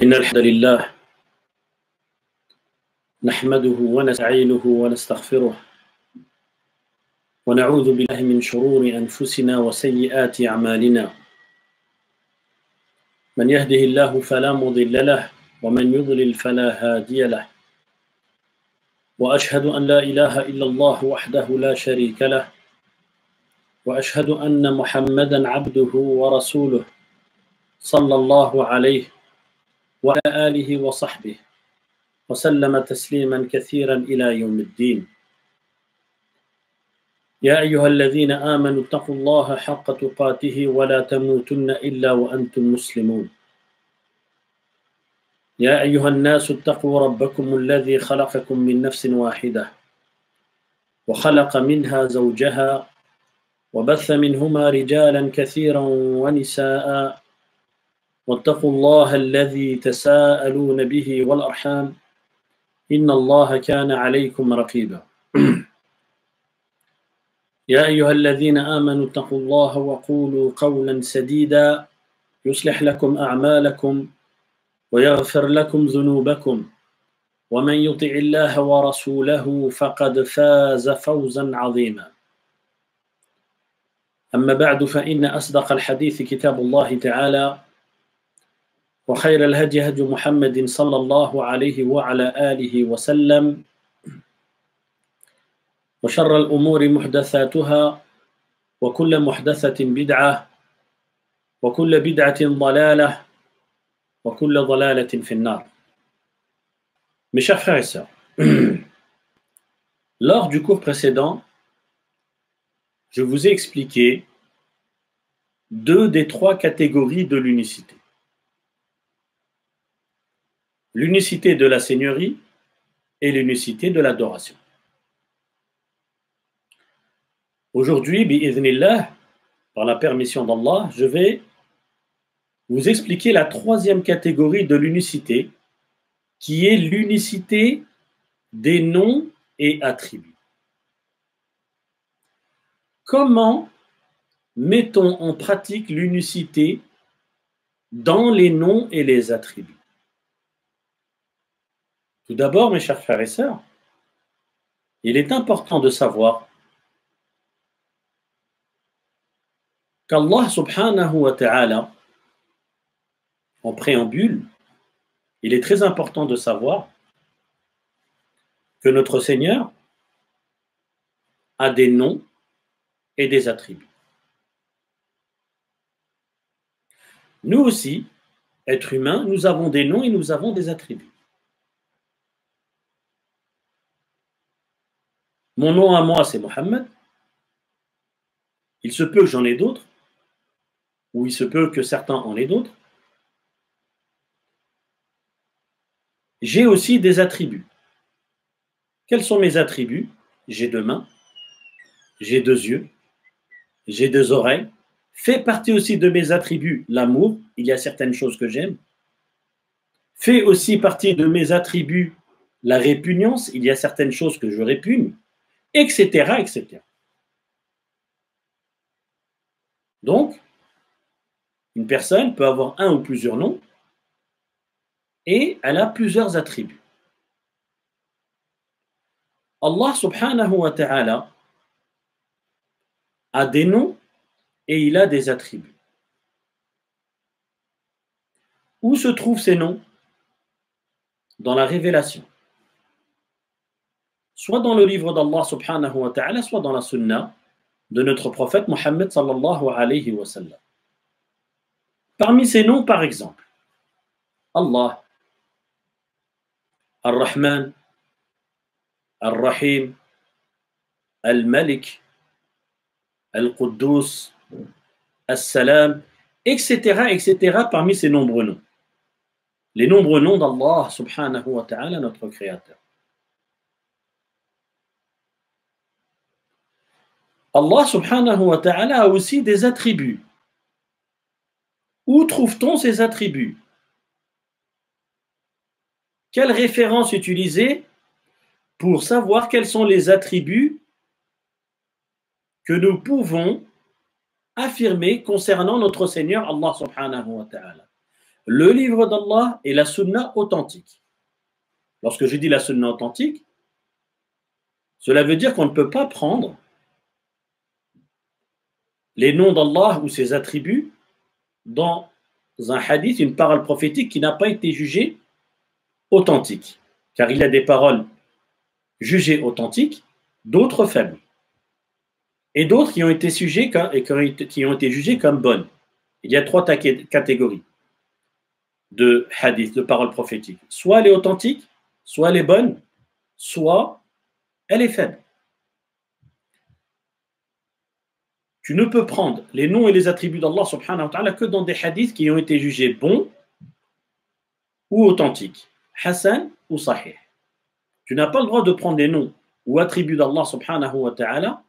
إن الحمد لله نحمده ونستعينه ونستغفره ونعوذ بالله من شرور أنفسنا وسيئات أعمالنا من يهده الله فلا مضل له ومن يضلل فلا هادي له وأشهد أن لا إله إلا الله وحده لا شريك له وأشهد أن محمدا عبده ورسوله صلى الله عليه وعلى آله وصحبه وسلم تسليما كثيرا إلى يوم الدين. يا أيها الذين آمنوا اتقوا الله حق تقاته ولا تموتن إلا وأنتم مسلمون. يا أيها الناس اتقوا ربكم الذي خلقكم من نفس واحدة وخلق منها زوجها وبث منهما رجالا كثيرا ونساء واتقوا الله الذي تساءلون به والأرحام إن الله كان عليكم رقيبا. يا أيها الذين آمنوا اتقوا الله وقولوا قولا سديدا يصلح لكم أعمالكم ويغفر لكم ذنوبكم ومن يطع الله ورسوله فقد فاز فوزا عظيما. أما بعد فإن أصدق الحديث كتاب الله تعالى وخير الهدي هدي محمد صلى الله عليه وعلى آله وسلم وشر الأمور محدثاتها وكل محدثة بدعة وكل بدعة ضلالة وكل ضلالة في النار. Mes chers frères et sœurs, lors du cours précédent, je vous ai expliqué deux des trois catégories de l'unicité. L'unicité de la seigneurie et l'unicité de l'adoration. Aujourd'hui, bi'idhnillah, par la permission d'Allah, je vais vous expliquer la troisième catégorie de l'unicité, qui est l'unicité des noms et attributs. Comment mettons en pratique l'unicité dans les noms et les attributs? Tout d'abord, mes chers frères et sœurs, il est important de savoir qu'Allah subhanahu wa ta'ala, en préambule, il est très important de savoir que notre Seigneur a des noms et des attributs. Nous aussi, êtres humains, nous avons des noms et nous avons des attributs. Mon nom à moi, c'est Mohammed. Il se peut que j'en ai d'autres, ou il se peut que certains en aient d'autres. J'ai aussi des attributs. Quels sont mes attributs? J'ai deux mains, j'ai deux yeux, j'ai deux oreilles. Fait partie aussi de mes attributs l'amour, il y a certaines choses que j'aime. Fait aussi partie de mes attributs la répugnance, il y a certaines choses que je répugne, etc., etc. Donc, une personne peut avoir un ou plusieurs noms et elle a plusieurs attributs. Allah subhanahu wa ta'ala a des noms et il a des attributs. Où se trouvent ces noms? Dans la révélation. Soit dans le livre d'Allah subhanahu wa ta'ala, soit dans la sunna de notre prophète Mohammed sallallahu alayhi wa sallam. Parmi ces noms, par exemple, Allah, Ar-Rahman, Ar-Rahim, Al-Malik, Al-Quddus, As-Salam, etc., etc., parmi ces nombreux noms. Les nombreux noms d'Allah subhanahu wa ta'ala, notre Créateur. Allah subhanahu wa ta'ala a aussi des attributs. Où trouve-t-on ces attributs? Quelle référence utiliser pour savoir quels sont les attributs que nous pouvons affirmer concernant notre Seigneur Allah subhanahu wa ta'ala? le livre d'Allah et la sunna authentique. Lorsque je dis la sunna authentique, cela veut dire qu'on ne peut pas prendre les noms d'Allah ou ses attributs dans un hadith, une parole prophétique qui n'a pas été jugée authentique. Car il y a des paroles jugées authentiques, d'autres faibles. Et d'autres qui ont été jugées comme bonnes. Il y a trois catégories de hadith, de paroles prophétiques. Soit elle est authentique, soit elle est bonne, soit elle est faible. Tu ne peux prendre les noms et les attributs d'Allah subhanahu wa ta'ala que dans des hadiths qui ont été jugés bons ou authentiques, Hassan ou Sahih. Tu n'as pas le droit de prendre les noms ou attributs d'Allah subhanahu wa ta'ala,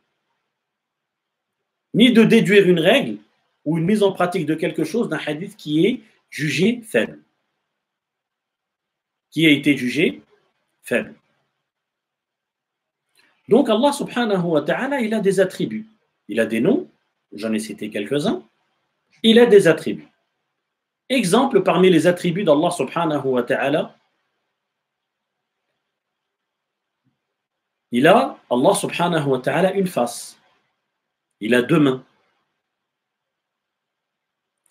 ni de déduire une règle ou une mise en pratique de quelque chose d'un hadith qui est jugé faible. Qui a été jugé faible. Donc Allah subhanahu wa ta'ala, il a des attributs. Il a des noms, j'en ai cité quelques-uns. Il a des attributs. Exemple parmi les attributs d'Allah subhanahu wa ta'ala, Allah subhanahu wa ta'ala, une face. Il a deux mains.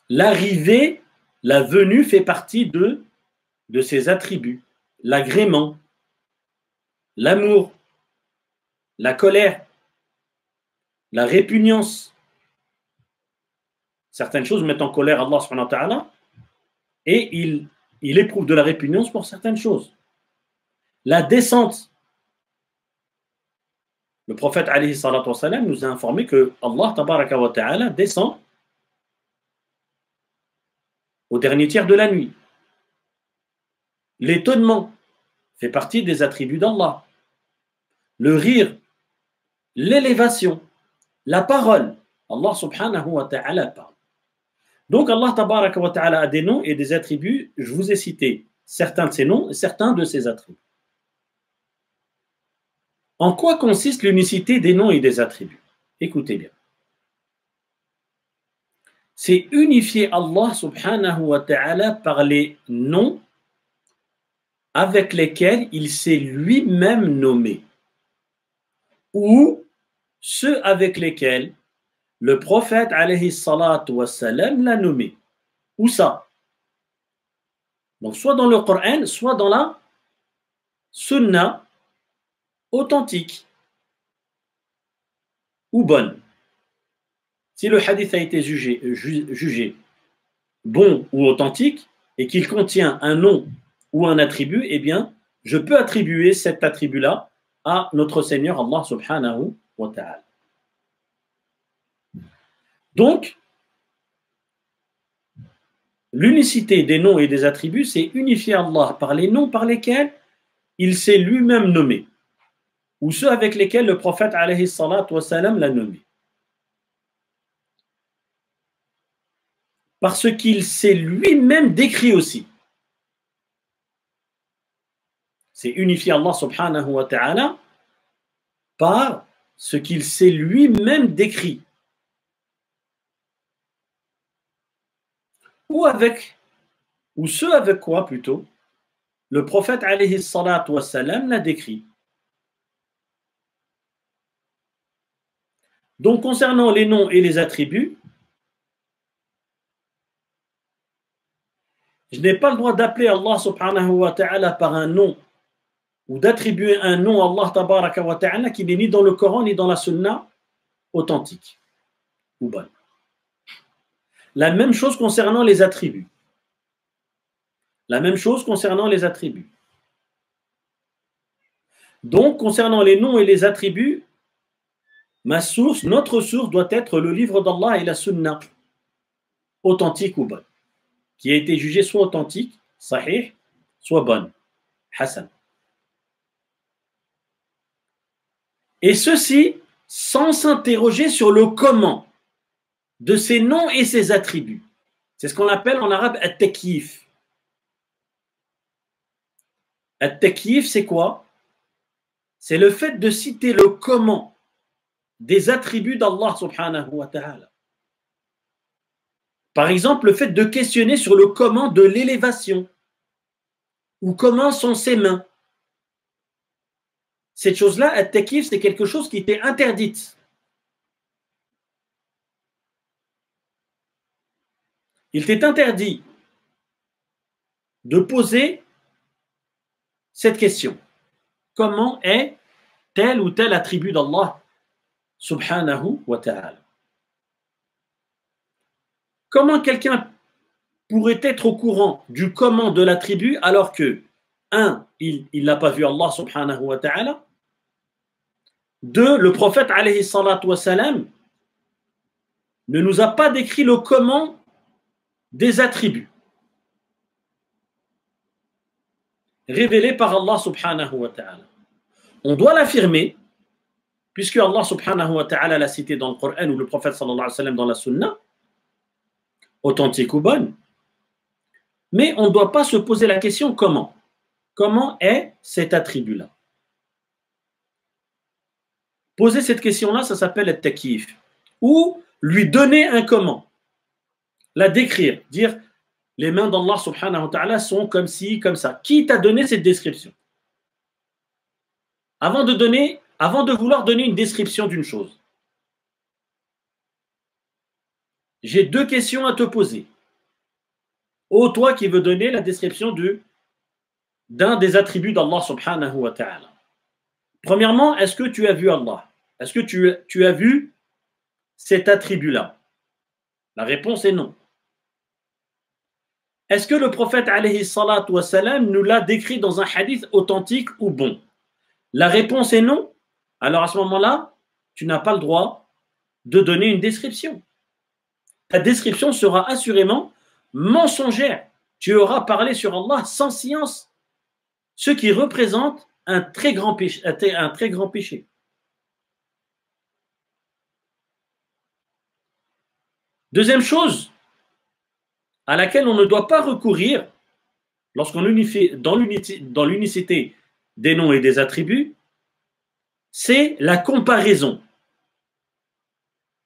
L'arrivée, la venue fait partie de ses attributs. L'agrément, l'amour, la colère, la répugnance. Certaines choses mettent en colère Allah subhanahu wa ta'ala et il éprouve de la répugnance pour certaines choses. La descente. Le prophète alayhi salatu wa salam nous a informé que Allah tabaraka wa ta'ala descend au dernier tiers de la nuit. L'étonnement fait partie des attributs d'Allah. Le rire, l'élévation, la parole. Allah subhanahu wa ta'ala parle. Donc Allah tabaraka wa ta'ala a des noms et des attributs. Je vous ai cité certains de ces noms et certains de ces attributs. En quoi consiste l'unicité des noms et des attributs? Écoutez bien. C'est unifier Allah subhanahu wa ta'ala par les noms avec lesquels il s'est lui-même nommé, ou ceux avec lesquels le prophète alayhi salatu wassalam l'a nommé. Où ça? Donc soit dans le Coran, soit dans la sunna authentique ou bonne. Si le hadith a été jugé bon ou authentique et qu'il contient un nom ou un attribut, eh bien, je peux attribuer cet attribut-là à notre Seigneur Allah subhanahu wa ta'ala. Donc, l'unicité des noms et des attributs, c'est unifier Allah par les noms par lesquels il s'est lui-même nommé, ou ceux avec lesquels le prophète alayhi salatu wa salam l'a nommé. Parce qu'il s'est lui-même décrit aussi. C'est unifier Allah subhanahu wa ta'ala par ce qu'il s'est lui-même décrit. Ou ce avec quoi plutôt le prophète alayhi salatu wa salam l'a décrit. Donc concernant les noms et les attributs, je n'ai pas le droit d'appeler Allah subhanahu wa ta'ala par un nom ou d'attribuer un nom à Allah tabaraka wa ta'ala qui n'est ni dans le Coran ni dans la sunna authentique ou bonne. La même chose concernant les attributs. La même chose concernant les attributs. Donc, concernant les noms et les attributs, notre source doit être le livre d'Allah et la sunna, authentique ou bonne, qui a été jugée soit authentique, sahih, soit bonne, hasan. Et ceci sans s'interroger sur le comment de ces noms et ces attributs. C'est ce qu'on appelle en arabe at-takyif. At-takyif, c'est quoi? C'est le fait de citer le comment des attributs d'Allah subhanahu wa ta'ala. Par exemple, le fait de questionner sur le comment de l'élévation ou comment sont ses mains. Cette chose-là, at-takif, c'est quelque chose qui était interdite. Il t'est interdit de poser cette question. Comment est tel ou tel attribut d'Allah subhanahu wa ta'ala? Comment quelqu'un pourrait être au courant du comment de l'attribut alors que, un, il n'a pas vu Allah subhanahu wa ta'ala, deux, le prophète alayhi salatu wa salam ne nous a pas décrit le comment des attributs révélés par Allah subhanahu wa ta'ala. On doit l'affirmer, puisque Allah subhanahu wa ta'ala l'a cité dans le Coran ou le prophète sallallahu alayhi wa sallam dans la sunna, authentique ou bonne, mais on ne doit pas se poser la question comment. Comment est cet attribut-là? Poser cette question-là, ça s'appelle être takif. Ou lui donner un comment. La décrire, dire les mains d'Allah subhanahu wa ta'ala sont comme ci, comme ça. Qui t'a donné cette description? Avant de vouloir donner une description d'une chose, j'ai deux questions à te poser. Ô toi qui veux donner la description d'un des attributs d'Allah subhanahu wa ta'ala. Premièrement, est-ce que tu as vu Allah? Est-ce que tu as vu cet attribut-là? La réponse est non. Est-ce que le prophète alayhi salatu wa salam nous l'a décrit dans un hadith authentique ou bon? La réponse est non. Alors à ce moment-là, tu n'as pas le droit de donner une description. Ta description sera assurément mensongère. Tu auras parlé sur Allah sans science, ce qui représente un très grand péché. Deuxième chose à laquelle on ne doit pas recourir lorsqu'on unifie dans l'unicité des noms et des attributs, c'est la comparaison.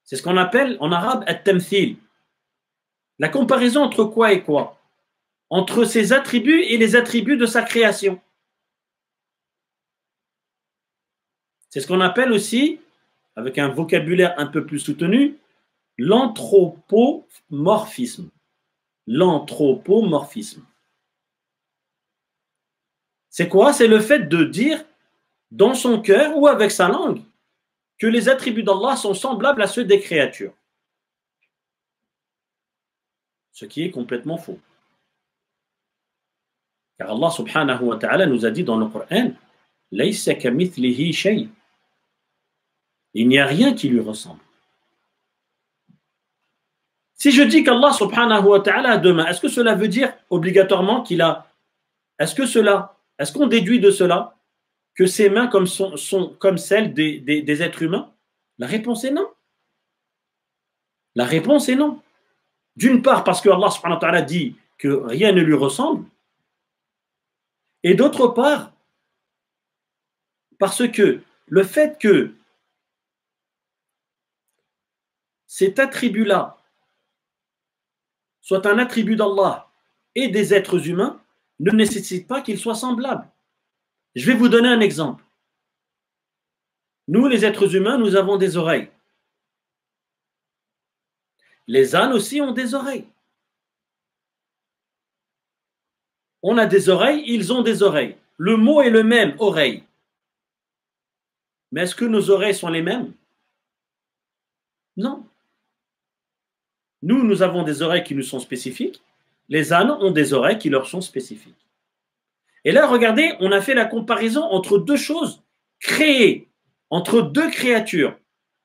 C'est ce qu'on appelle en arabe at-tamthil. La comparaison entre quoi et quoi? Entre ses attributs et les attributs de sa création. C'est ce qu'on appelle aussi, avec un vocabulaire un peu plus soutenu, l'anthropomorphisme. L'anthropomorphisme. C'est quoi? C'est le fait de dire dans son cœur ou avec sa langue que les attributs d'Allah sont semblables à ceux des créatures. Ce qui est complètement faux. Car Allah subhanahu wa ta'ala nous a dit dans le Coran, Laysa kamithlihi shay. Il n'y a rien qui lui ressemble. Si je dis qu'Allah subhanahu wa ta'ala a deux mains, est-ce que cela veut dire obligatoirement qu'il a... Est-ce qu'on déduit de cela que ses mains sont comme celles des êtres humains? La réponse est non. La réponse est non. D'une part, parce que Allah subhanahu wa ta'ala dit que rien ne lui ressemble. Et d'autre part, parce que le fait que cet attribut-là soit un attribut d'Allah et des êtres humains ne nécessite pas qu'ils soient semblables. Je vais vous donner un exemple. Nous, les êtres humains, nous avons des oreilles. Les ânes aussi ont des oreilles. On a des oreilles, ils ont des oreilles. Le mot est le même, oreille. Mais est-ce que nos oreilles sont les mêmes? Non. Nous avons des oreilles qui nous sont spécifiques. Les ânes ont des oreilles qui leur sont spécifiques. Et là, regardez, on a fait la comparaison entre deux choses créées, entre deux créatures,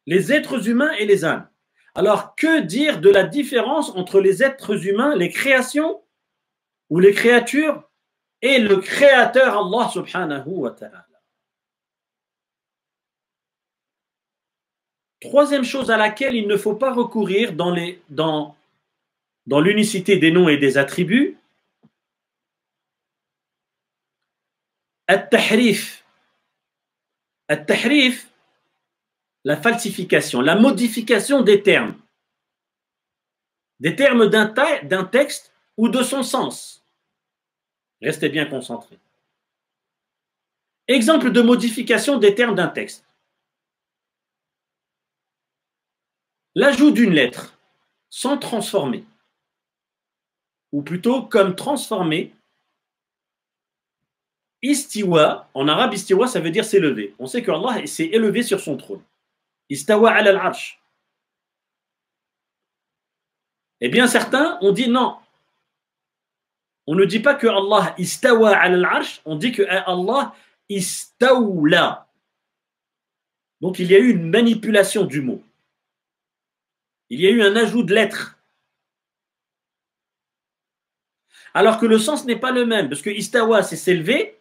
les êtres humains et les ânes. Alors, que dire de la différence entre les êtres humains, les créations ou les créatures et le créateur Allah subhanahu wa ta'ala? Troisième chose à laquelle il ne faut pas recourir dans l'unicité des noms et des attributs, at-tahrif. At-tahrif, la falsification, la modification des termes. des termes d'un texte ou de son sens. Restez bien concentrés. Exemple de modification des termes d'un texte. L'ajout d'une lettre sans transformer, ou plutôt comme transformer. Istiwa, en arabe, istiwa, ça veut dire s'élever. On sait que Allah s'est élevé sur son trône. Istawa ala al-arsh. Eh bien, certains ont dit non. On ne dit pas que Allah istawa ala al-arsh, on dit que Allah istawla. Donc, il y a eu une manipulation du mot. Il y a eu un ajout de lettres. Alors que le sens n'est pas le même, parce que istawa, c'est s'élever,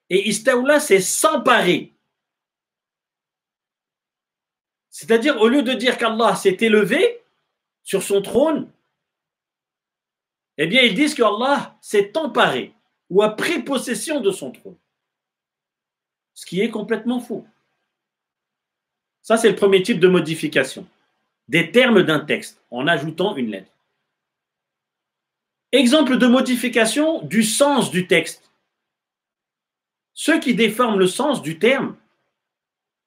et istawla, c'est s'emparer. C'est-à-dire, au lieu de dire qu'Allah s'est élevé sur son trône, eh bien, ils disent qu'Allah s'est emparé ou a pris possession de son trône. Ce qui est complètement faux. Ça, c'est le premier type de modification. Des termes d'un texte, en ajoutant une lettre. Exemple de modification du sens du texte. Ceux qui déforment le sens du terme,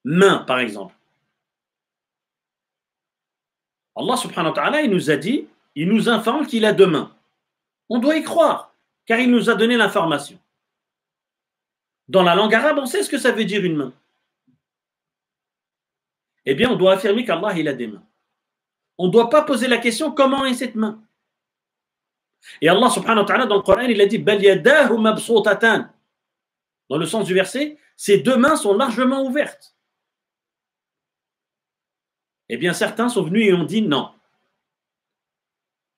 main, par exemple. Allah subhanahu wa ta'ala, il nous a dit, il nous informe qu'il a deux mains. On doit y croire, car il nous a donné l'information. Dans la langue arabe, on sait ce que ça veut dire une main. Eh bien, on doit affirmer qu'Allah, il a des mains. On ne doit pas poser la question, comment est cette main? Et Allah subhanahu wa ta'ala, dans le Coran, il a dit, Bal yadahu mabsoutatan. Dans le sens du verset, ces deux mains sont largement ouvertes. Eh bien, certains sont venus et ont dit non.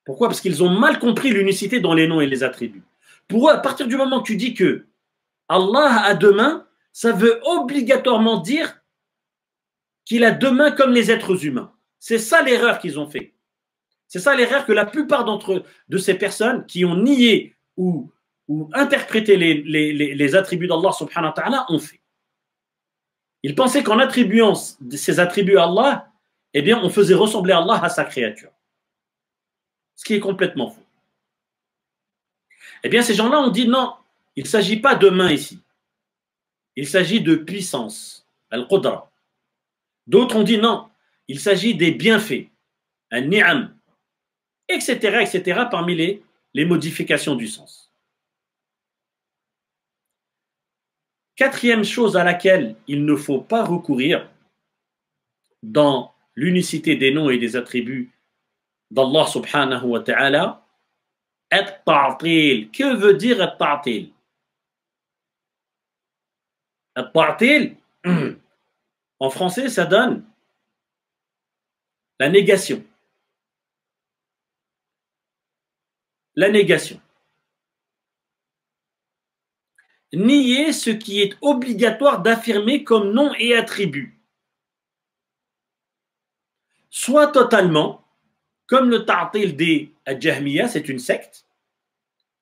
Pourquoi? Parce qu'ils ont mal compris l'unicité dans les noms et les attributs. Pour eux, à partir du moment que tu dis que Allah a deux mains, ça veut obligatoirement dire qu'il a deux mains comme les êtres humains. C'est ça l'erreur qu'ils ont fait. C'est ça l'erreur que la plupart de ces personnes qui ont nié ou interprété les attributs d'Allah subhanahu wa ta'ala ont fait. Ils pensaient qu'en attribuant ces attributs à Allah, eh bien, on faisait ressembler Allah à sa créature. Ce qui est complètement faux. Eh bien, ces gens-là ont dit non, il ne s'agit pas de main ici. Il s'agit de puissance, al-qudra. D'autres ont dit non, il s'agit des bienfaits, al-ni'am, etc., parmi les modifications du sens. Quatrième chose à laquelle il ne faut pas recourir dans l'unicité des noms et des attributs d'Allah subhanahu wa ta'ala, at-ta'til. Que veut dire at-ta'til? At-ta'til, en français, ça donne la négation. La négation. Nier ce qui est obligatoire d'affirmer comme nom et attribut. Soit totalement, comme le ta'til des Al-Jahmiya, c'est une secte,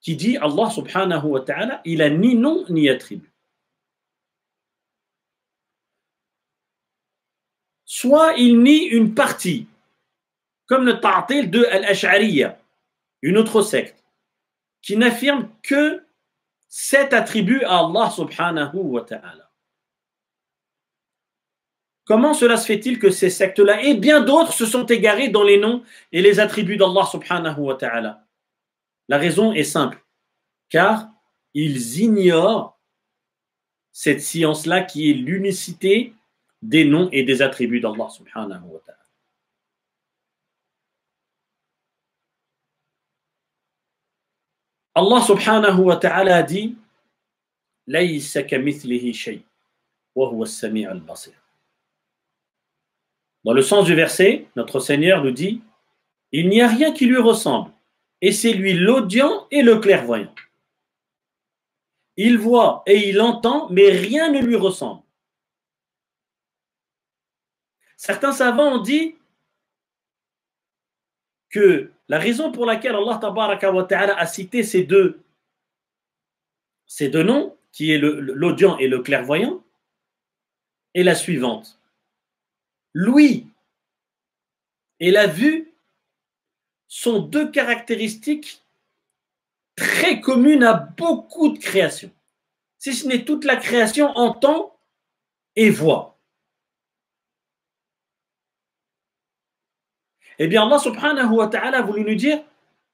qui dit Allah subhanahu wa ta'ala, il a ni nom ni attribut. Soit il nie une partie, comme le ta'til de Al-Ash'ariyya, une autre secte, qui n'affirme que cet attribut à Allah subhanahu wa ta'ala. Comment cela se fait-il que ces sectes-là et bien d'autres se sont égarés dans les noms et les attributs d'Allah subhanahu wa ta'ala? La raison est simple, car ils ignorent cette science-là qui est l'unicité des noms et des attributs d'Allah subhanahu wa ta'ala. Allah subhanahu wa ta'ala a dit Laysa kamithlihi shay wa huwa as-sami' al-basir. Dans le sens du verset, notre Seigneur nous dit il n'y a rien qui lui ressemble, et c'est lui l'audient et le clairvoyant. Il voit et il entend, mais rien ne lui ressemble. Certains savants ont dit que la raison pour laquelle Allah tabaraka wa ta'ala a cité ces deux noms, qui est l'audient et le clairvoyant, est la suivante. L'ouïe et la vue sont deux caractéristiques très communes à beaucoup de créations. Si ce n'est toute la création entend et voit. Eh bien, Allah subhanahu wa ta'ala a voulu nous dire,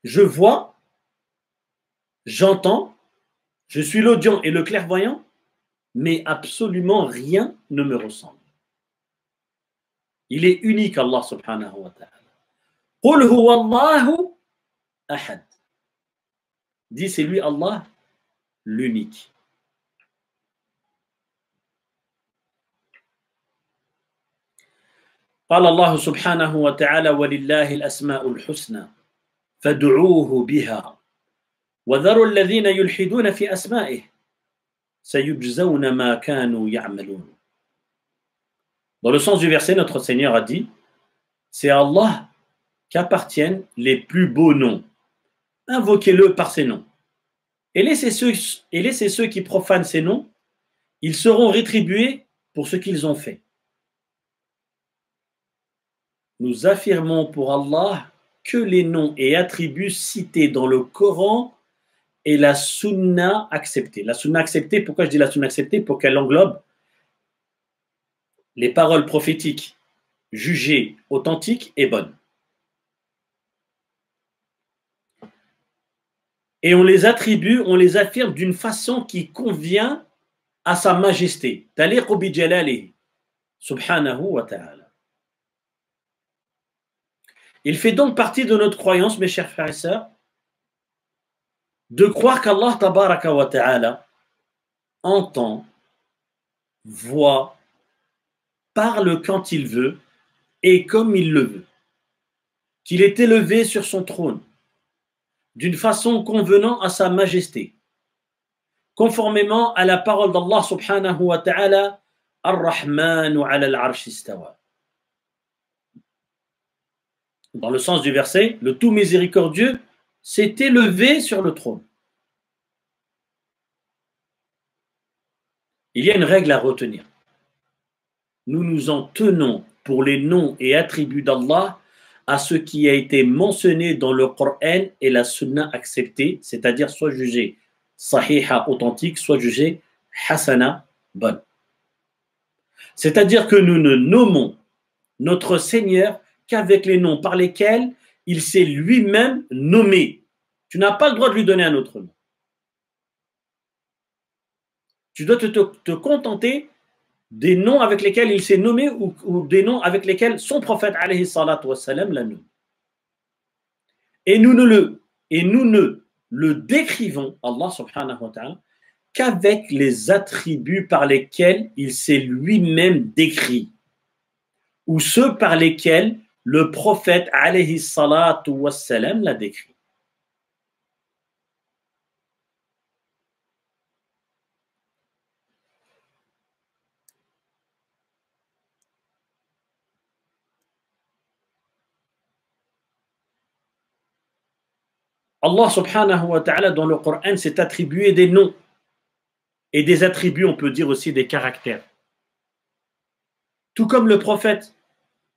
je vois, j'entends, je suis l'audient et le clairvoyant, mais absolument rien ne me ressemble. Il est unique, Allah subhanahu wa ta'ala. Qul huwa Allahu ahad. Dit, c'est lui Allah, l'unique. قال الله سبحانه وتعالى ولله الأسماء الحسنى فادعوه بها وذروا الذين يلحدون في أسمائه سيجزون ما كانوا يعملون. Dans le sens du verset, notre Seigneur a dit, c'est à Allah qu'appartiennent les plus beaux noms. Invoquez-le par ces noms. Et laissez ceux qui profanent ces noms, ils seront rétribués pour ce qu'ils ont fait. Nous affirmons pour Allah que les noms et attributs cités dans le Coran et la sunna acceptée. La sunna acceptée, pourquoi je dis la sunna acceptée? Pour qu'elle englobe les paroles prophétiques jugées authentiques et bonnes. Et on les attribue, on les affirme d'une façon qui convient à sa majesté. Taliqu bi jalalihi, subhanahu wa ta'ala. Il fait donc partie de notre croyance, mes chers frères et sœurs, de croire qu'Allah tabaraka wa ta'ala entend, voit, parle quand il veut et comme il le veut. Qu'il est élevé sur son trône d'une façon convenant à sa majesté, conformément à la parole d'Allah subhanahu wa ta'ala, Ar-Rahmanu ala al-arsh istawa. Dans le sens du verset, le tout miséricordieux s'est élevé sur le trône. Il y a une règle à retenir. Nous nous en tenons pour les noms et attributs d'Allah à ce qui a été mentionné dans le Coran et la Sunna acceptée, c'est-à-dire soit jugé sahiha authentique, soit jugé hasana bonne. C'est-à-dire que nous ne nommons notre Seigneur qu'avec les noms par lesquels il s'est lui-même nommé. Tu n'as pas le droit de lui donner un autre nom. Tu dois te contenter des noms avec lesquels il s'est nommé ou des noms avec lesquels son prophète alayhi salatu wassalam l'a nommé. Et nous ne le décrivons, Allah subhanahu wa ta'ala, qu'avec les attributs par lesquels il s'est lui-même décrit ou ceux par lesquels le prophète alayhi salatu wassalam l'a décrit. Allah subhanahu wa ta'ala dans le Coran s'est attribué des noms et des attributs, on peut dire aussi des caractères. Tout comme le prophète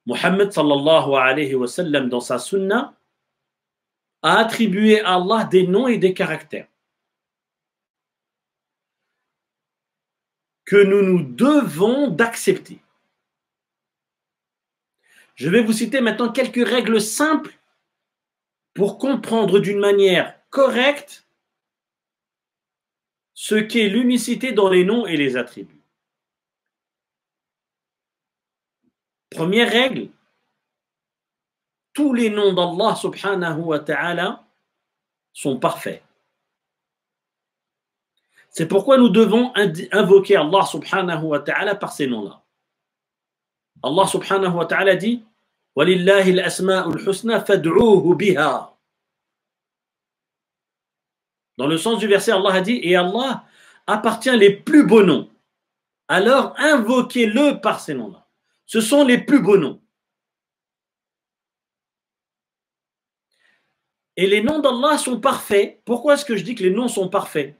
Muhammad sallallahu alayhi wa sallam dans sa sunna a attribué à Allah des noms et des caractères que nous nous devons d'accepter. Je vais vous citer maintenant quelques règles simples pour comprendre d'une manière correcte ce qu'est l'unicité dans les noms et les attributs. Première règle, tous les noms d'Allah subhanahu wa ta'ala sont parfaits. C'est pourquoi nous devons invoquer Allah subhanahu wa ta'ala par ces noms-là. Allah subhanahu wa ta'ala dit وَلِلَّهِ الْأَسْمَاءُ الْحُسْنَى فَادْعُوهُ بِهَا. Dans le sens du verset, Allah a dit, et Allah appartient les plus beaux noms. Alors invoquez-le par ces noms-là. Ce sont les plus beaux noms. Et les noms d'Allah sont parfaits. Pourquoi est-ce que je dis que les noms sont parfaits?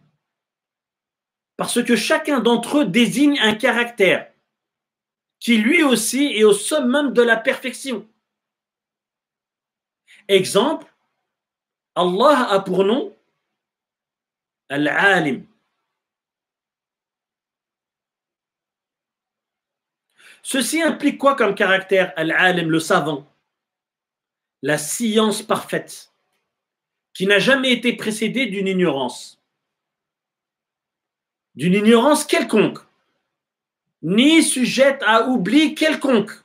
Parce que chacun d'entre eux désigne un caractère qui lui aussi est au summum de la perfection. Exemple, Allah a pour nom Al-Alim. Ceci implique quoi comme caractère? Al-Alim, le savant, la science parfaite, qui n'a jamais été précédée d'une ignorance quelconque, ni sujette à oubli quelconque.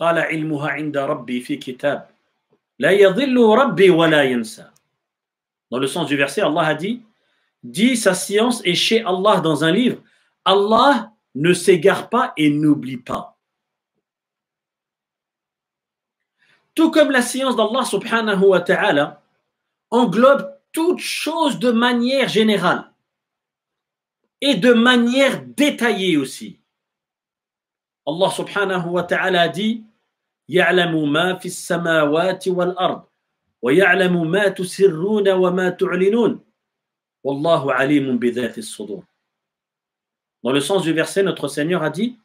قال علمها عند ربي في كتاب لا يضل ربي ولا ينسى. Dans le sens du verset, Allah a dit sa science est chez Allah dans un livre. Allah ne s'égare pas et n'oublie pas. Tout comme la science d'Allah subhanahu wa ta'ala englobe toute chose de manière générale et de manière détaillée aussi. Allah subhanahu wa ta'ala dit يعلم ما في السماوات والأرض ويعلم ما تسرون وما تعلنون والله عليم بذات الصدور. Dans le sens du verset, notre Seigneur a dit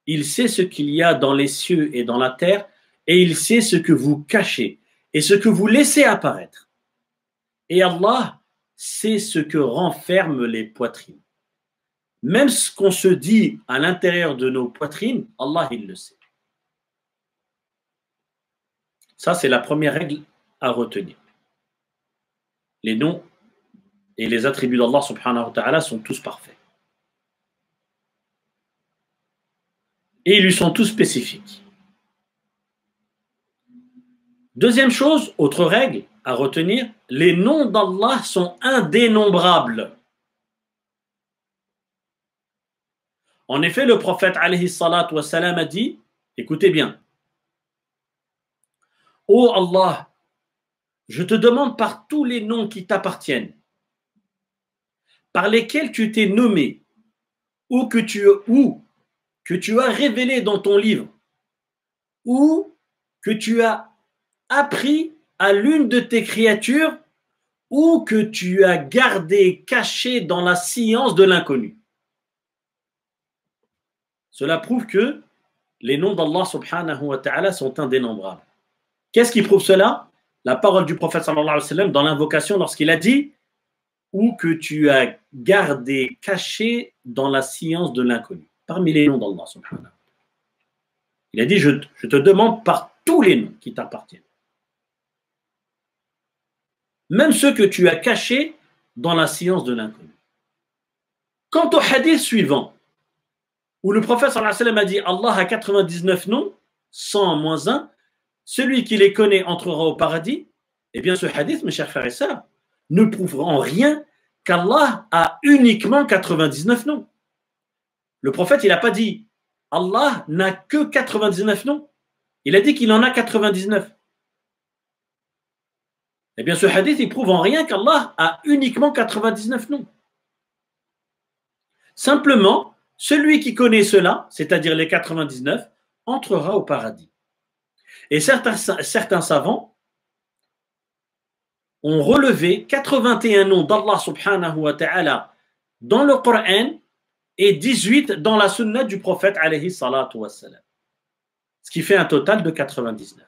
il sait ce qu'il y a dans les cieux et dans la terre et il sait ce que vous cachez et ce que vous laissez apparaître. Et Allah sait ce que renferment les poitrines. Même ce qu'on se dit à l'intérieur de nos poitrines, Allah, il le sait. Ça, c'est la première règle à retenir. Les noms et les attributs d'Allah subhanahu wa ta'ala sont tous parfaits. Et ils lui sont tous spécifiques. Deuxième chose, autre règle à retenir, les noms d'Allah sont indénombrables. En effet, le prophète alayhi salatu wa salam a dit, écoutez bien, ô Allah, je te demande par tous les noms qui t'appartiennent, par lesquels tu t'es nommé, ou que tu as révélé dans ton livre, ou que tu as appris à l'une de tes créatures, ou que tu as gardé caché dans la science de l'inconnu. Cela prouve que les noms d'Allah subhanahu wa ta'ala sont indénombrables. Qu'est-ce qui prouve cela? La parole du prophète sallallahu alayhi wa sallam dans l'invocation lorsqu'il a dit ou que tu as gardé caché dans la science de l'inconnu. Parmi les noms d'Allah subhanahu wa ta'ala. Il a dit je te demande par tous les noms qui t'appartiennent. Même ceux que tu as cachés dans la science de l'inconnu. Quant au hadith suivant, où le prophète sallallahu alayhi wa sallam a dit Allah a 99 noms, 100 moins 1, celui qui les connaît entrera au paradis, eh bien ce hadith, mes chers frères et sœurs, ne prouve en rien qu'Allah a uniquement 99 noms. Le prophète, il n'a pas dit Allah n'a que 99 noms. Il a dit qu'il en a 99. Eh bien ce hadith, il prouve en rien qu'Allah a uniquement 99 noms. Simplement, celui qui connaît cela, c'est-à-dire les 99, entrera au paradis. Et certains savants ont relevé 81 noms d'Allah subhanahu wa ta'ala dans le Coran et 18 dans la sunna du prophète alayhi salatu wa salam. Ce qui fait un total de 99.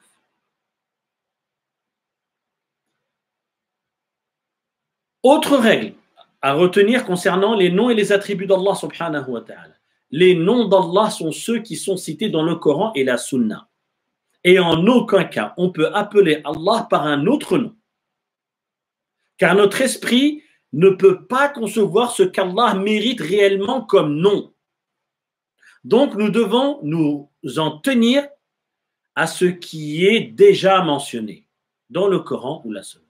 Autre règle à retenir concernant les noms et les attributs d'Allah subhanahu wa ta'ala. Les noms d'Allah sont ceux qui sont cités dans le Coran et la sunna. Et en aucun cas, on peut appeler Allah par un autre nom. Car notre esprit ne peut pas concevoir ce qu'Allah mérite réellement comme nom. Donc, nous devons nous en tenir à ce qui est déjà mentionné dans le Coran ou la Sunna.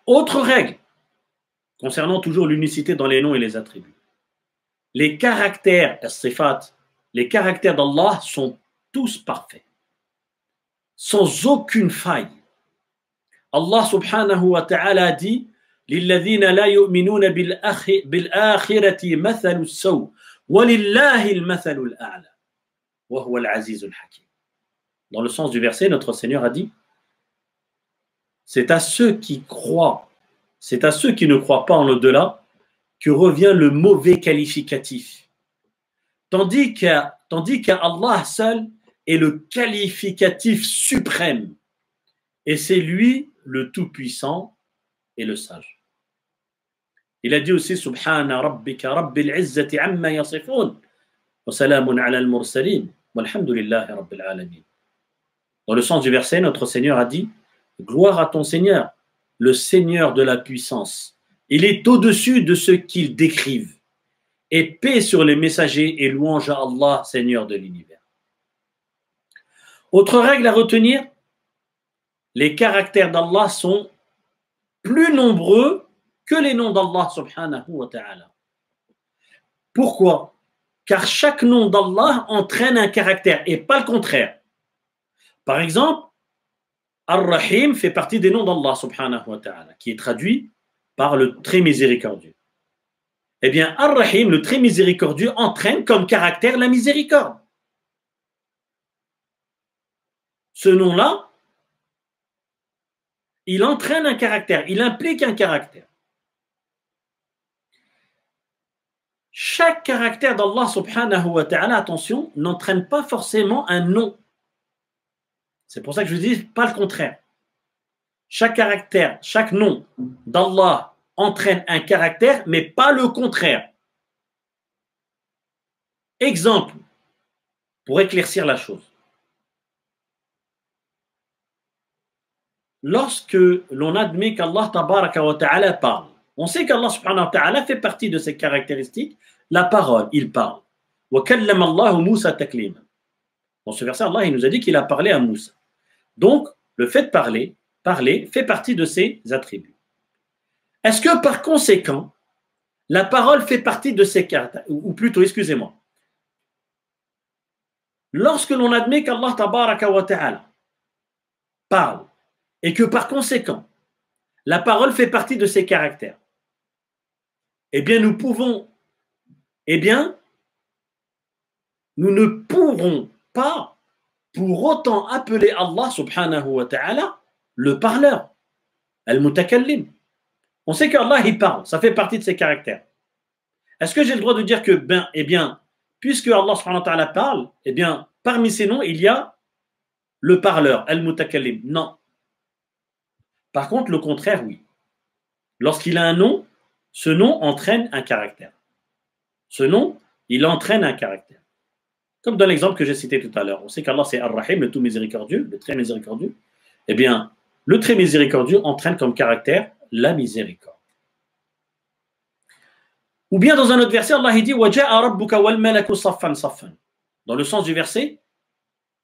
Autre règle, concernant toujours l'unicité dans les noms et les attributs. Les caractères, as-sifat, les caractères d'Allah sont tous parfaits, sans aucune faille. Allah subhanahu wa ta'ala dit لِلَّذِينَ لَا يُؤْمِنُونَ بِالْآخِرَةِ مَثَلُ السَّوْءِ وَلِلَّهِ الْمَثَلُ الْأَعْلَى وَهُوَ الْعَزِيزُ الْحَكِيمُ. Dans le sens du verset, notre Seigneur a dit c'est à ceux qui croient, c'est à ceux qui ne croient pas en l'au-delà que revient le mauvais qualificatif. Tandis qu'Allah seul est le qualificatif suprême. Et c'est lui le tout-puissant et le sage. Il a dit aussi Subhana rabbika rabbil izzati amma yasifun wa salamun ala al-mursalin walhamdulillahi rabbil alamin. Dans le sens du verset, notre Seigneur a dit gloire à ton Seigneur, le Seigneur de la puissance. Il est au-dessus de ce qu'ils décrivent. Et paix sur les messagers et louange à Allah, Seigneur de l'univers. Autre règle à retenir, les caractères d'Allah sont plus nombreux que les noms d'Allah subhanahu wa ta'ala. Pourquoi? Car chaque nom d'Allah entraîne un caractère et pas le contraire. Par exemple, Ar-Rahim fait partie des noms d'Allah subhanahu wa ta'ala, qui est traduit par le très miséricordieux. Eh bien, Ar-Rahim, le très miséricordieux, entraîne comme caractère la miséricorde. Ce nom-là, il entraîne un caractère, il implique un caractère. Chaque caractère d'Allah subhanahu wa ta'ala, attention, n'entraîne pas forcément un nom. C'est pour ça que je dis pas le contraire. Chaque caractère, chaque nom d'Allah entraîne un caractère, mais pas le contraire. Exemple, pour éclaircir la chose. Lorsque l'on admet qu'Allah tabaraka wa ta'ala parle, on sait qu'Allah subhanahu wa ta'ala fait partie de ses caractéristiques, la parole, il parle. Wa kallama Allahu Musa taklima. Dans ce verset, Allah il nous a dit qu'il a parlé à Moussa. Donc, le fait de parler fait partie de ses attributs. Est-ce que par conséquent, la parole fait partie de ses caractères, ou plutôt, excusez-moi, lorsque l'on admet qu'Allah tabaraka wa ta'ala parle, et que par conséquent, la parole fait partie de ses caractères, eh bien, nous ne pourrons pas pour autant appeler Allah subhanahu wa ta'ala le parleur, al-mutakallim. On sait qu'Allah il parle, ça fait partie de ses caractères. Est-ce que j'ai le droit de dire que, puisque Allah subhanahu wa ta'ala parle, parmi ses noms, il y a le parleur, al-mutakallim? Non. Par contre, le contraire, oui. Lorsqu'il a un nom, ce nom entraîne un caractère. Ce nom, il entraîne un caractère. Comme dans l'exemple que j'ai cité tout à l'heure. On sait qu'Allah c'est Ar-Rahim, le tout miséricordieux, le très miséricordieux. Eh bien, le très miséricordieux entraîne comme caractère la miséricorde. Ou bien dans un autre verset, Allah dit وَجَاءَ رَبُّكَ وَالْمَلَكُ صَفًّا صَفًّا. Dans le sens du verset,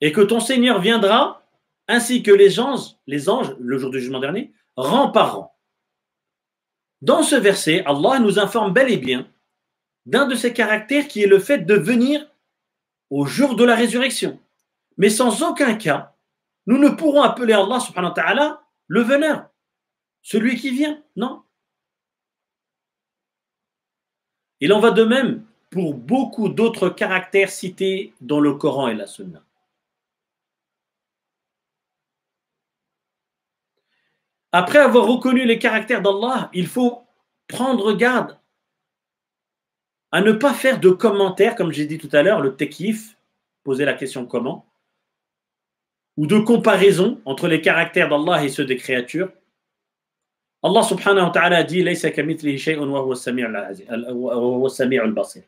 et que ton Seigneur viendra, ainsi que les anges, le jour du jugement dernier, rang par rang. Dans ce verset, Allah nous informe bel et bien d'un de ses caractères qui est le fait de venir au jour de la résurrection. Mais sans aucun cas, nous ne pourrons appeler Allah subhanahu wa ta'ala le veneur, celui qui vient. Non. Il en va de même pour beaucoup d'autres caractères cités dans le Coran et la Sunna. Après avoir reconnu les caractères d'Allah, il faut prendre garde à ne pas faire de commentaires, comme j'ai dit tout à l'heure, le tekif, poser la question comment, ou de comparaison entre les caractères d'Allah et ceux des créatures. Allah subhanahu wa ta'ala dit Laysa kamithlihi shay'un wa huwa as-sami'ul basir.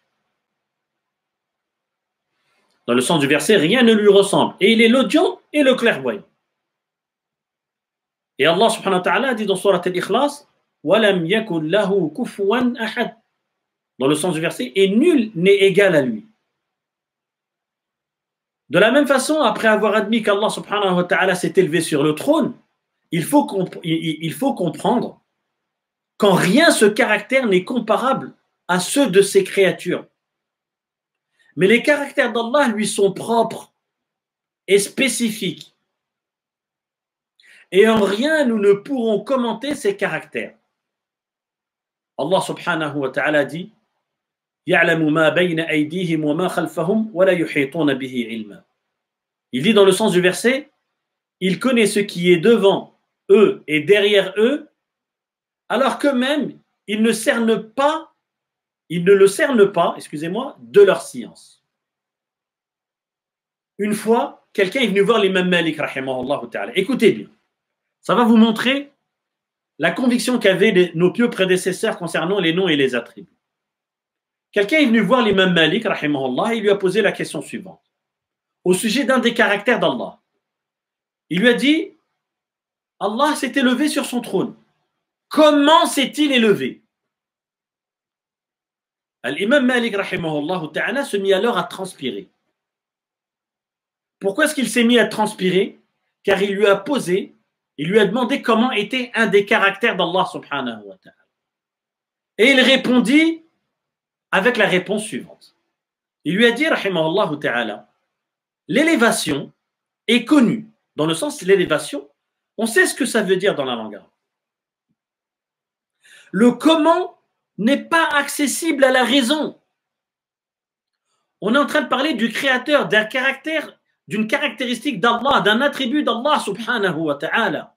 Dans le sens du verset, rien ne lui ressemble. Et il est l'audient et le clairvoyant. Et Allah subhanahu wa ta'ala dit dans Surat al-Ikhlas وَلَمْ يَكُنْ لَهُ كُفُوًا أَحَدٌ. Dans le sens du verset, et nul n'est égal à lui. De la même façon, après avoir admis qu'Allah subhanahu wa ta'ala s'est élevé sur le trône, il faut comprendre qu'en rien ce caractère n'est comparable à ceux de ses créatures. Mais les caractères d'Allah lui sont propres et spécifiques. Et en rien nous ne pourrons commenter ces caractères. Allah subhanahu wa ta'ala dit يَعْلَمُ مَا بَيْنَ أَيْدِيهِمْ وَمَا خَلْفَهُمْ وَلَا يُحِيطُونَ بِهِ عِلْمًا. Il dit dans le sens du verset, il connaît ce qui est devant eux et derrière eux, alors qu'eux-mêmes, ils ne le cernent pas, de leur science. Une fois, quelqu'un est venu voir l'imam Malik, rahimahullah ta'ala. Écoutez bien, ça va vous montrer la conviction qu'avaient nos pieux prédécesseurs concernant les noms et les attributs. Quelqu'un est venu voir l'imam Malik, rahimahullah, et il lui a posé la question suivante. Au sujet d'un des caractères d'Allah. Il lui a dit, Allah s'est élevé sur son trône. Comment s'est-il élevé? L'imam Malik, rahimahullah ta'ala, se mit alors à transpirer. Pourquoi est-ce qu'il s'est mis à transpirer? Car il lui a demandé comment était un des caractères d'Allah subhanahu wa ta'ala. Et il répondit avec la réponse suivante. Il lui a dit, rahimahullah ta'ala, l'élévation est connue. Dans le sens de l'élévation, on sait ce que ça veut dire dans la langue arabe. Le comment n'est pas accessible à la raison. On est en train de parler du créateur, d'un caractère, d'une caractéristique d'Allah, d'un attribut d'Allah subhanahu wa ta'ala.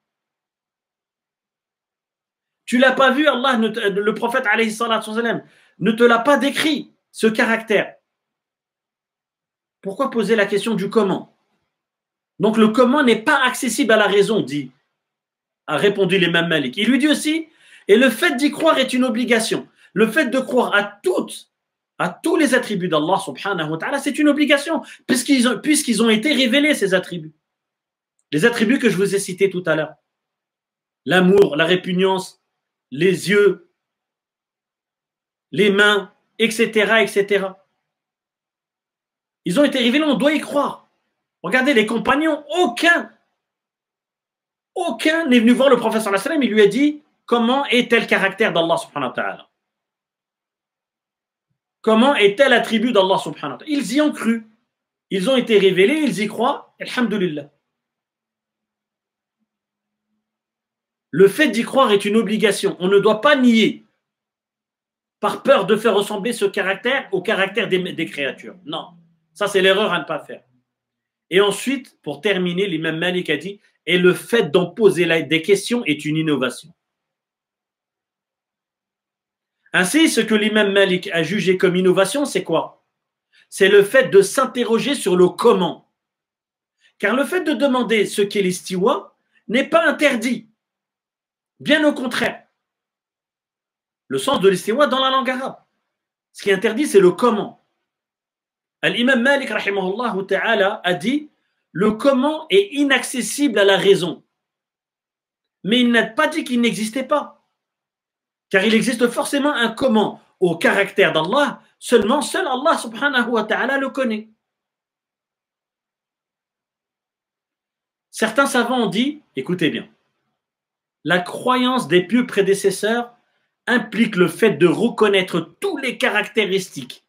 Tu ne l'as pas vu, Allah, le prophète alayhi salatu wa sallam, ne te l'a pas décrit, ce caractère. Pourquoi poser la question du comment? Donc le comment n'est pas accessible à la raison, a répondu l'imam Malik. Il lui dit aussi, et le fait d'y croire est une obligation. Le fait de croire à tous les attributs d'Allah subhanahu wa ta'ala, c'est une obligation, puisqu'ils ont été révélés, ces attributs. Les attributs que je vous ai cités tout à l'heure. L'amour, la répugnance, les yeux, les mains, etc., etc. Ils ont été révélés, on doit y croire. Regardez, les compagnons, aucun n'est venu voir le prophète sallallahu alayhi wa sallam, il lui a dit comment est tel caractère d'Allah subhanahu wa ta'ala. Comment est tel attribut d'Allah subhanahu wa ta'ala. Ils y ont cru. Ils ont été révélés, ils y croient. Alhamdulillah. Le fait d'y croire est une obligation. On ne doit pas nier par peur de faire ressembler ce caractère au caractère des créatures. Non. Ça, c'est l'erreur à ne pas faire. Et ensuite, pour terminer, l'imam Malik a dit, et le fait d'en poser des questions est une innovation. Ainsi, ce que l'imam Malik a jugé comme innovation, c'est quoi? C'est le fait de s'interroger sur le comment. Car le fait de demander ce qu'est l'istiwa n'est pas interdit. Bien au contraire. Le sens de l'istiwa dans la langue arabe. Ce qui est interdit, c'est le comment. L'imam Malik, rahimahullah ta'ala, a dit le comment est inaccessible à la raison. Mais il n'a pas dit qu'il n'existait pas. Car il existe forcément un comment au caractère d'Allah, seul Allah subhanahu wa ta'ala le connaît. Certains savants ont dit, écoutez bien, la croyance des pieux prédécesseurs implique le fait de reconnaître tous les caractéristiques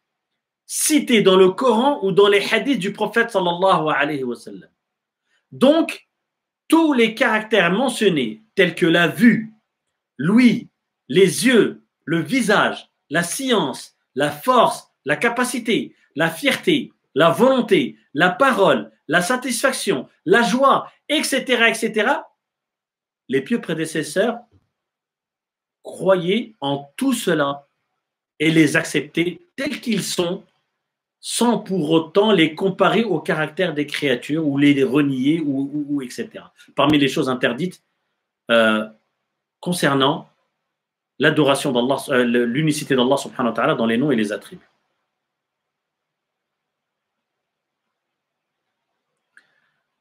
cités dans le Coran ou dans les hadiths du prophète sallallahu alayhi wa sallam. Donc, tous les caractères mentionnés, tels que la vue, l'ouïe, les yeux, le visage, la science, la force, la capacité, la fierté, la volonté, la parole, la satisfaction, la joie, etc., etc., les pieux prédécesseurs croyaient en tout cela et les acceptaient tels qu'ils sont, sans pour autant les comparer au caractère des créatures ou les renier, ou etc. Parmi les choses interdites concernant l'adoration d'Allah, l'unicité d'Allah subhanahu wa ta'ala dans les noms et les attributs.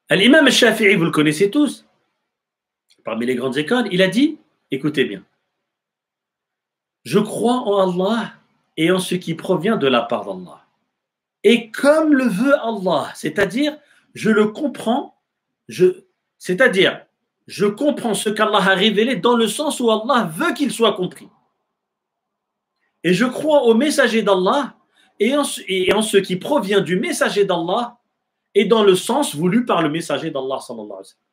L'imam al-Shafi'i, vous le connaissez tous, parmi les grandes écoles, il a dit, écoutez bien, je crois en Allah et en ce qui provient de la part d'Allah. Et comme le veut Allah, c'est-à-dire, je le comprends, c'est-à-dire, je comprends ce qu'Allah a révélé dans le sens où Allah veut qu'il soit compris. Et je crois au messager d'Allah et en ce qui provient du messager d'Allah et dans le sens voulu par le messager d'Allah sallallahu alayhi wa sallam.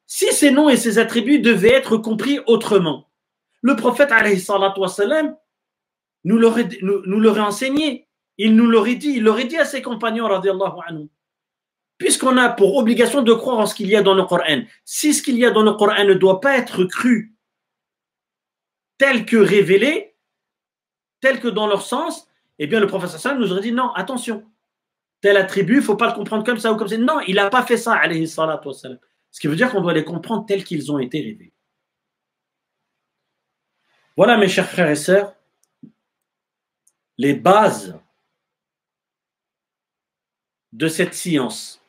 Si ces noms et ces attributs devaient être compris autrement, le prophète alayhi salatu wa sallam nous l'aurait enseigné. Il nous l'aurait dit, il l'aurait dit à ses compagnons, radiallahu anhu. Puisqu'on a pour obligation de croire en ce qu'il y a dans le Coran. Si ce qu'il y a dans le Coran ne doit pas être cru tel que révélé, tel que dans leur sens, eh bien le prophète sallallahu alayhi wa sallam nous aurait dit non, attention. tel attribut, il ne faut pas le comprendre comme ça ou comme ça. Non, il n'a pas fait ça, alayhi salatu wassalam. Ce qui veut dire qu'on doit les comprendre tels qu'ils ont été révélés. Voilà, mes chers frères et sœurs, les bases de cette science.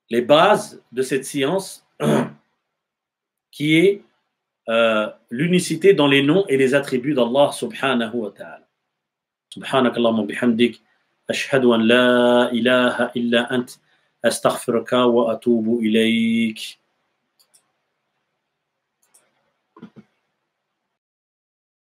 Les bases de cette science qui est l'unicité dans les noms et les attributs d'Allah subhanahu wa ta'ala. Subhanakallahumma bihamdik, ashhadu an la ilaha illa ant, astaghfiruka wa atubu ilayk.